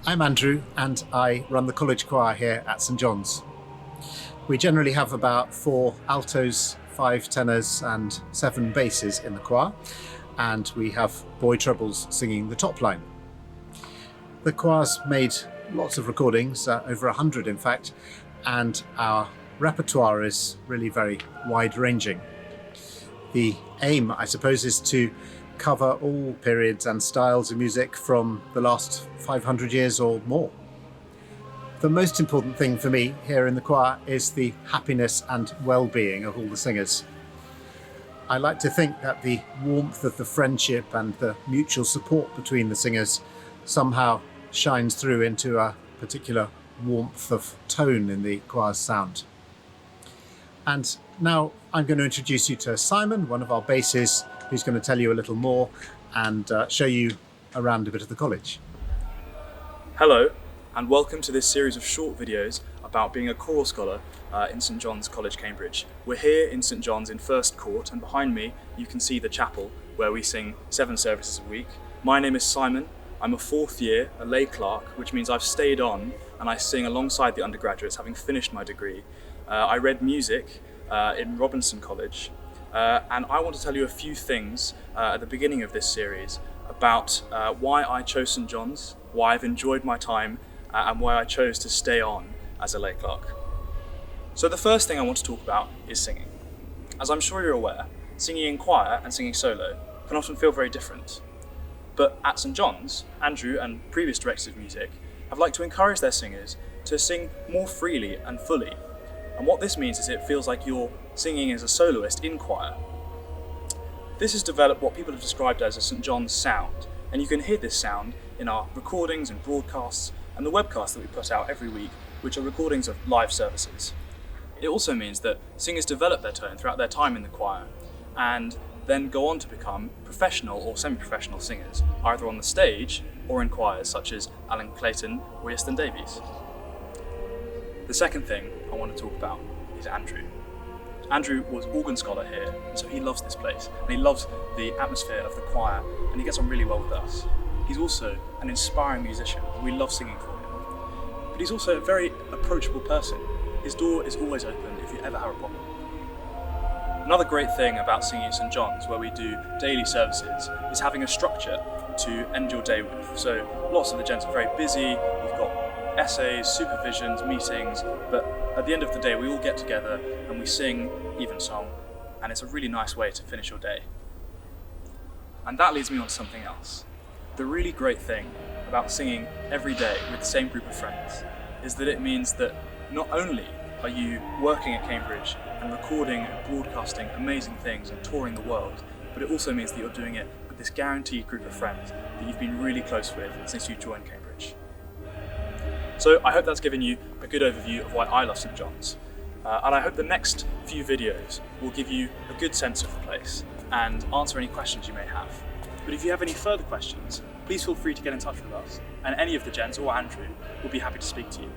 I'm Andrew and I run the college choir here at St John's. We generally have about 4 altos, 5 tenors and 7 basses in the choir, and we have boy trebles singing the top line. The choir's made lots of recordings, over 100 in fact, and our repertoire is really very wide-ranging. The aim, I suppose, is to cover all periods and styles of music from the last 500 years or more. The most important thing for me here in the choir is the happiness and well-being of all the singers. I like to think that the warmth of the friendship and the mutual support between the singers somehow shines through into a particular warmth of tone in the choir's sound. And now I'm going to introduce you to Simon, one of our basses, who's going to tell you a little more and show you around a bit of the college. Hello, and welcome to this series of short videos about being a choral scholar in St John's College, Cambridge. We're here in St John's in First Court, and behind me you can see the chapel where we sing 7 services a week. My name is Simon. I'm a 4th year, a lay clerk, which means I've stayed on and I sing alongside the undergraduates, having finished my degree. I read music in Robinson College, and I want to tell you a few things at the beginning of this series about why I chose St John's, why I've enjoyed my time, and why I chose to stay on as a lay clerk. So the first thing I want to talk about is singing. As I'm sure you're aware, singing in choir and singing solo can often feel very different. But at St John's, Andrew and previous directors of music have liked to encourage their singers to sing more freely and fully. And what this means is it feels like you're singing as a soloist in choir. This has developed what people have described as a St John's sound, and you can hear this sound in our recordings and broadcasts and the webcasts that we put out every week, which are recordings of live services. It also means that singers develop their tone throughout their time in the choir and then go on to become professional or semi-professional singers, either on the stage or in choirs such as Alan Clayton or Easton Davies. The second thing I want to talk about is Andrew. Andrew was organ scholar here, so he loves this place, and he loves the atmosphere of the choir, and he gets on really well with us. He's also an inspiring musician, and we love singing for him. But he's also a very approachable person. His door is always open if you ever have a problem. Another great thing about singing at St John's, where we do daily services, is having a structure to end your day with. So lots of the gents are very busy, we've got essays, supervisions, meetings, but at the end of the day we all get together and we sing evensong, and it's a really nice way to finish your day. And that leads me on to something else. The really great thing about singing every day with the same group of friends is that it means that not only are you working at Cambridge and recording and broadcasting amazing things and touring the world, but it also means that you're doing it with this guaranteed group of friends that you've been really close with since you joined Cambridge. So I hope that's given you a good overview of why I love St John's, and I hope the next few videos will give you a good sense of the place and answer any questions you may have. But if you have any further questions, please feel free to get in touch with us, and any of the gents or Andrew will be happy to speak to you.